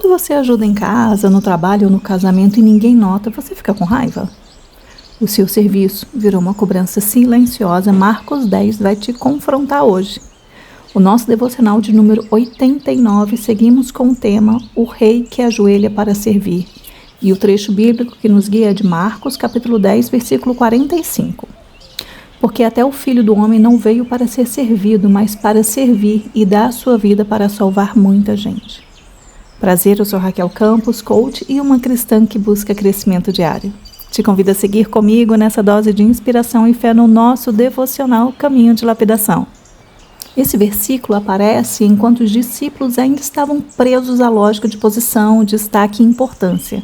quando você ajuda em casa, no trabalho ou no casamento e ninguém nota, você fica com raiva? O seu serviço virou uma cobrança silenciosa. Marcos 10 vai te confrontar hoje. O nosso devocional de número 89, seguimos com o tema O Rei que ajoelha para servir. E o trecho bíblico que nos guia é de Marcos, capítulo 10, versículo 45. Porque até o Filho do Homem não veio para ser servido, mas para servir e dar a sua vida para salvar muita gente. Prazer, eu sou Raquel Campos, coach e uma cristã que busca crescimento diário. Te convido a seguir comigo nessa dose de inspiração e fé no nosso devocional Caminho de Lapidação. Esse versículo aparece enquanto os discípulos ainda estavam presos à lógica de posição, destaque e importância.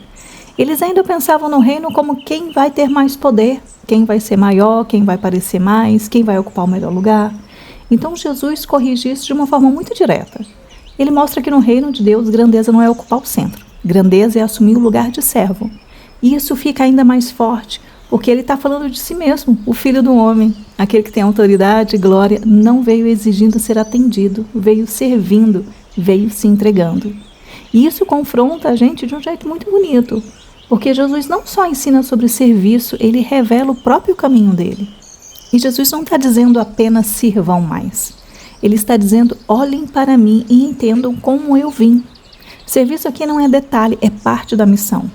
Eles ainda pensavam no reino como quem vai ter mais poder, quem vai ser maior, quem vai parecer mais, quem vai ocupar o melhor lugar. Então Jesus corrige isso de uma forma muito direta. Ele mostra que no reino de Deus, grandeza não é ocupar o centro. Grandeza é assumir o lugar de servo. E isso fica ainda mais forte, porque ele está falando de si mesmo, o Filho do Homem. Aquele que tem autoridade e glória não veio exigindo ser atendido, veio servindo, veio se entregando. E isso confronta a gente de um jeito muito bonito, porque Jesus não só ensina sobre serviço, ele revela o próprio caminho dele. E Jesus não está dizendo apenas sirvam mais. Ele está dizendo, olhem para mim e entendam como eu vim. Serviço aqui não é detalhe, é parte da missão.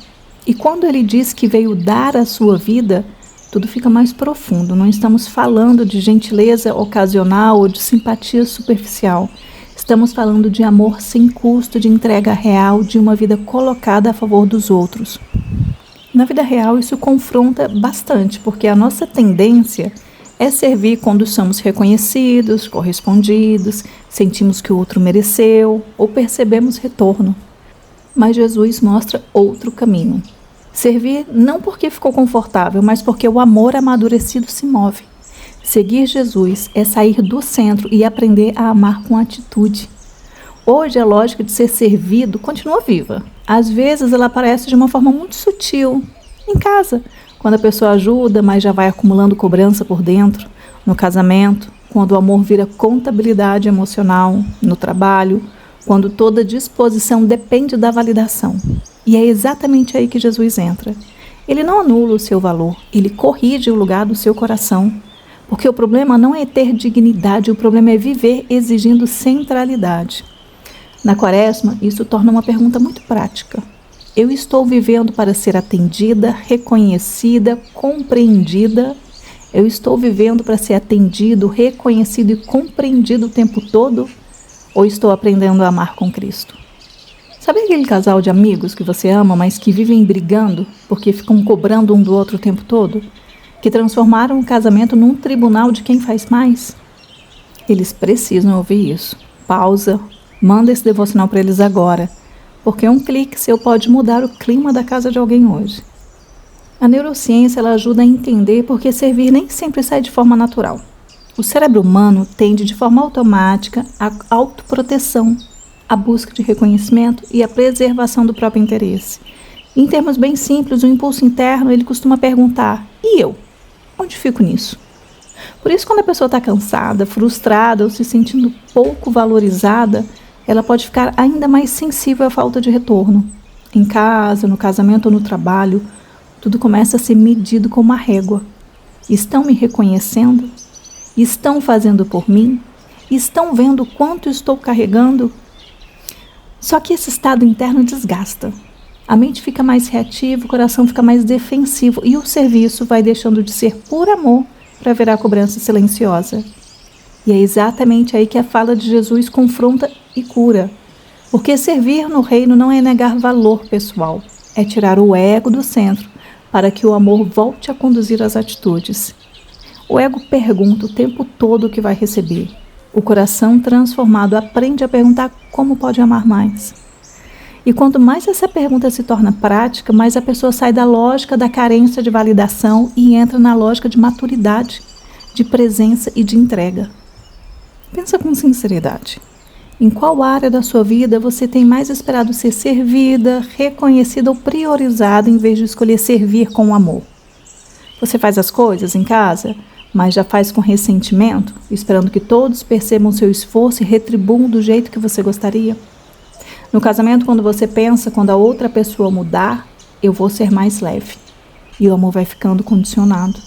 E quando ele diz que veio dar a sua vida, tudo fica mais profundo. Não estamos falando de gentileza ocasional ou de simpatia superficial. Estamos falando de amor sem custo, de entrega real, de uma vida colocada a favor dos outros. Na vida real, isso confronta bastante, porque a nossa tendência é servir quando somos reconhecidos, correspondidos, sentimos que o outro mereceu ou percebemos retorno. Mas Jesus mostra outro caminho. Servir não porque ficou confortável, mas porque o amor amadurecido se move. Seguir Jesus é sair do centro e aprender a amar com atitude. Hoje a lógica de ser servido continua viva. Às vezes ela aparece de uma forma muito sutil. Em casa, quando a pessoa ajuda, mas já vai acumulando cobrança por dentro. No casamento, quando o amor vira contabilidade emocional. No trabalho, quando toda disposição depende da validação. E é exatamente aí que Jesus entra. Ele não anula o seu valor, ele corrige o lugar do seu coração. Porque o problema não é ter dignidade, o problema é viver exigindo centralidade. Na Quaresma, isso torna uma pergunta muito prática. Eu estou vivendo para ser atendida, reconhecida, compreendida? Eu estou vivendo para ser atendido, reconhecido e compreendido o tempo todo? Ou estou aprendendo a amar com Cristo? Sabe aquele casal de amigos que você ama, mas que vivem brigando porque ficam cobrando um do outro o tempo todo? Que transformaram o casamento num tribunal de quem faz mais? Eles precisam ouvir isso. Pausa, manda esse devocional para eles agora, porque um clique seu pode mudar o clima da casa de alguém hoje. A neurociência ela ajuda a entender porque servir nem sempre sai de forma natural. O cérebro humano tende de forma automática à autoproteção, à busca de reconhecimento e à preservação do próprio interesse. Em termos bem simples, o impulso interno ele costuma perguntar, e eu? Onde fico nisso? Por isso, quando a pessoa está cansada, frustrada ou se sentindo pouco valorizada, ela pode ficar ainda mais sensível à falta de retorno. Em casa, no casamento ou no trabalho, tudo começa a ser medido com uma régua. Estão me reconhecendo? Estão fazendo por mim? Estão vendo o quanto estou carregando? Só que esse estado interno desgasta. A mente fica mais reativa, o coração fica mais defensivo e o serviço vai deixando de ser por amor para virar cobrança silenciosa. E é exatamente aí que a fala de Jesus confronta e cura. Porque servir no reino não é negar valor pessoal, é tirar o ego do centro para que o amor volte a conduzir as atitudes. O ego pergunta o tempo todo o que vai receber. O coração transformado aprende a perguntar como pode amar mais. E quanto mais essa pergunta se torna prática, mais a pessoa sai da lógica da carência de validação e entra na lógica de maturidade, de presença e de entrega. Pensa com sinceridade. Em qual área da sua vida você tem mais esperado ser servida, reconhecida ou priorizada em vez de escolher servir com amor? Você faz as coisas em casa, mas já faz com ressentimento, esperando que todos percebam seu esforço e retribuam do jeito que você gostaria? No casamento, quando você pensa, quando a outra pessoa mudar, eu vou ser mais leve. E o amor vai ficando condicionado.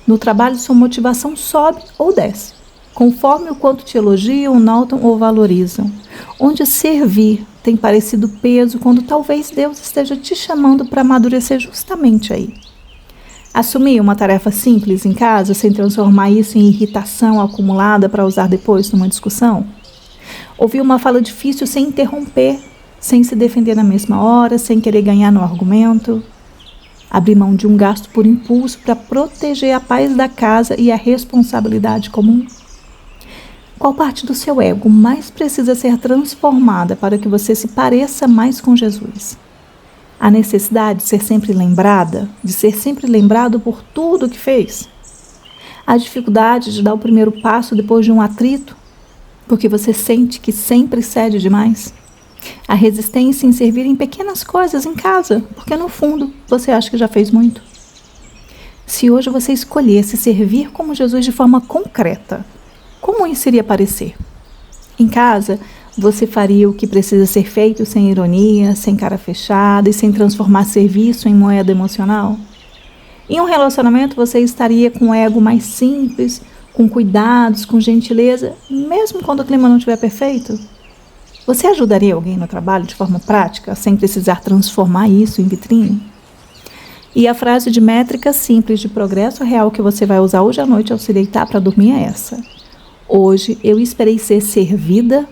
No trabalho, sua motivação sobe ou desce, conforme o quanto te elogiam, notam ou valorizam. Onde servir tem parecido peso, quando talvez Deus esteja te chamando para amadurecer justamente aí. Assumir uma tarefa simples em casa, sem transformar isso em irritação acumulada para usar depois numa discussão. Ouvir uma fala difícil sem interromper, sem se defender na mesma hora, sem querer ganhar no argumento. Abrir mão de um gasto por impulso para proteger a paz da casa e a responsabilidade comum. Qual parte do seu ego mais precisa ser transformada para que você se pareça mais com Jesus? A necessidade de ser sempre lembrada, de ser sempre lembrado por tudo que fez? A dificuldade de dar o primeiro passo depois de um atrito, porque você sente que sempre cede demais? A resistência em servir em pequenas coisas em casa, porque no fundo você acha que já fez muito? Se hoje você escolhesse servir como Jesus de forma concreta, como isso iria parecer? Em casa, você faria o que precisa ser feito sem ironia, sem cara fechada e sem transformar serviço em moeda emocional? Em um relacionamento, você estaria com o ego mais simples, com cuidados, com gentileza, mesmo quando o clima não estiver perfeito? Você ajudaria alguém no trabalho de forma prática, sem precisar transformar isso em vitrine? E a frase de métrica simples de progresso real que você vai usar hoje à noite ao se deitar para dormir é essa: hoje eu esperei ser servida.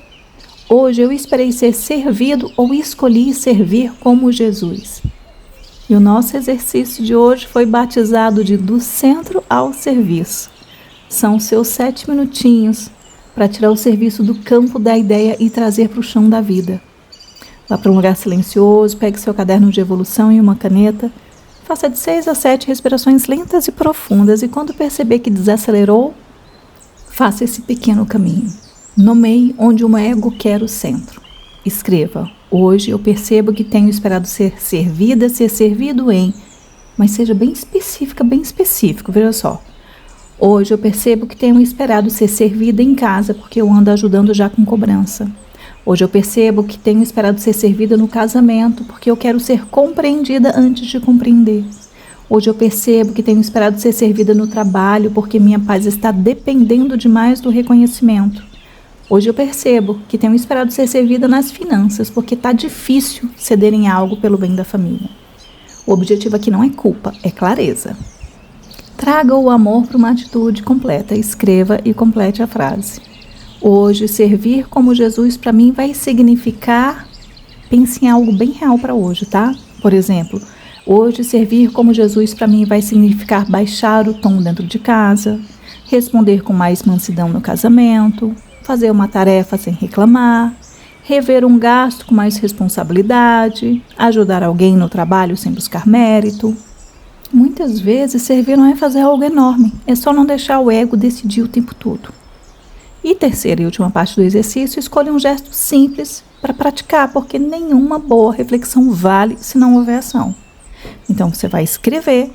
Hoje eu esperei ser servido ou escolhi servir como Jesus. E o nosso exercício de hoje foi batizado de do centro ao serviço. São seus 7 minutinhos para tirar o serviço do campo da ideia e trazer para o chão da vida. Vá para um lugar silencioso, pegue seu caderno de evolução e uma caneta, faça de 6 a 7 respirações lentas e profundas e quando perceber que desacelerou, faça esse pequeno caminho. Nomeie onde o ego quer o centro. Escreva: hoje eu percebo que tenho esperado ser servida, ser servido em... Mas seja bem específico, veja só. Hoje eu percebo que tenho esperado ser servida em casa porque eu ando ajudando já com cobrança. Hoje eu percebo que tenho esperado ser servida no casamento porque eu quero ser compreendida antes de compreender. Hoje eu percebo que tenho esperado ser servida no trabalho porque minha paz está dependendo demais do reconhecimento. Hoje eu percebo que tenho esperado ser servida nas finanças porque está difícil ceder em algo pelo bem da família. O objetivo aqui não é culpa, é clareza. Traga o amor para uma atitude completa, escreva e complete a frase. Hoje, servir como Jesus para mim vai significar... Pense em algo bem real para hoje, tá? Por exemplo, hoje servir como Jesus para mim vai significar baixar o tom dentro de casa, responder com mais mansidão no casamento, fazer uma tarefa sem reclamar, rever um gasto com mais responsabilidade, ajudar alguém no trabalho sem buscar mérito. Muitas vezes, servir não é fazer algo enorme, é só não deixar o ego decidir o tempo todo. E terceira e última parte do exercício, escolha um gesto simples para praticar, porque nenhuma boa reflexão vale se não houver ação. Então, você vai escrever,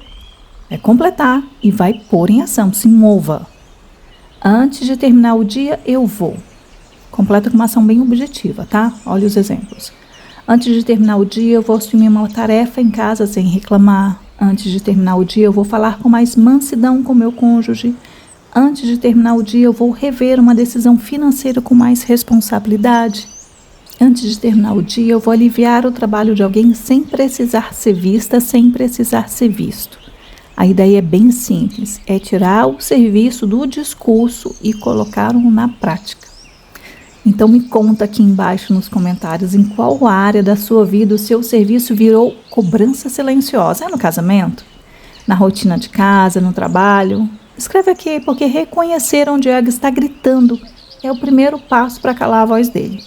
vai completar e vai pôr em ação, se mova. Antes de terminar o dia, eu vou. Completa com uma ação bem objetiva, tá? Olha os exemplos. Antes de terminar o dia, eu vou assumir uma tarefa em casa sem reclamar. Antes de terminar o dia, eu vou falar com mais mansidão com meu cônjuge. Antes de terminar o dia, eu vou rever uma decisão financeira com mais responsabilidade. Antes de terminar o dia, eu vou aliviar o trabalho de alguém sem precisar ser vista, sem precisar ser visto. A ideia é bem simples, é tirar o serviço do discurso e colocá-lo na prática. Então me conta aqui embaixo nos comentários em qual área da sua vida o seu serviço virou cobrança silenciosa. É no casamento? Na rotina de casa, no trabalho? Escreve aqui, porque reconhecer onde o ego está gritando é o primeiro passo para calar a voz dele.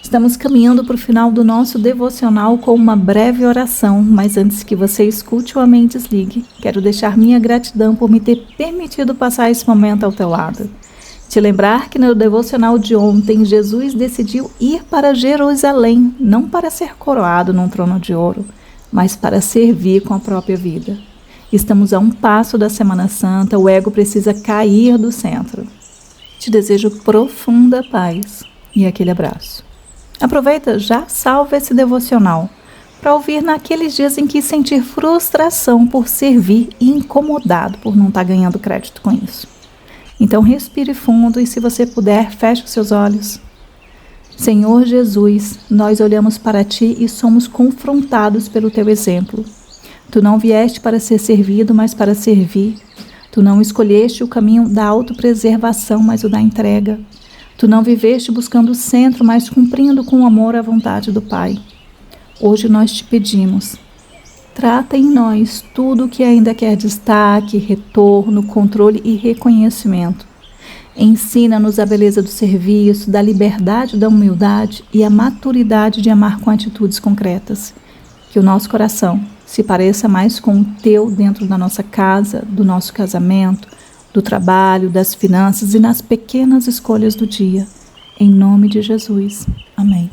Estamos caminhando para o final do nosso devocional com uma breve oração, mas antes que você escute o Amém Desligue, quero deixar minha gratidão por me ter permitido passar esse momento ao teu lado. Te lembrar que no devocional de ontem, Jesus decidiu ir para Jerusalém, não para ser coroado num trono de ouro, mas para servir com a própria vida. Estamos a um passo da Semana Santa, o ego precisa cair do centro. Te desejo profunda paz e aquele abraço. Aproveita, já salva esse devocional para ouvir naqueles dias em que sentir frustração por servir e incomodado por não estar ganhando crédito com isso. Então respire fundo e, se você puder, feche os seus olhos. Senhor Jesus, nós olhamos para Ti e somos confrontados pelo Teu exemplo. Tu não vieste para ser servido, mas para servir. Tu não escolheste o caminho da autopreservação, mas o da entrega. Tu não viveste buscando o centro, mas cumprindo com amor a vontade do Pai. Hoje nós te pedimos, trata em nós tudo o que ainda quer destaque, retorno, controle e reconhecimento. Ensina-nos a beleza do serviço, da liberdade, da humildade e a maturidade de amar com atitudes concretas. Que o nosso coração se pareça mais com o Teu dentro da nossa casa, do nosso casamento, do trabalho, das finanças e nas pequenas escolhas do dia. Em nome de Jesus. Amém.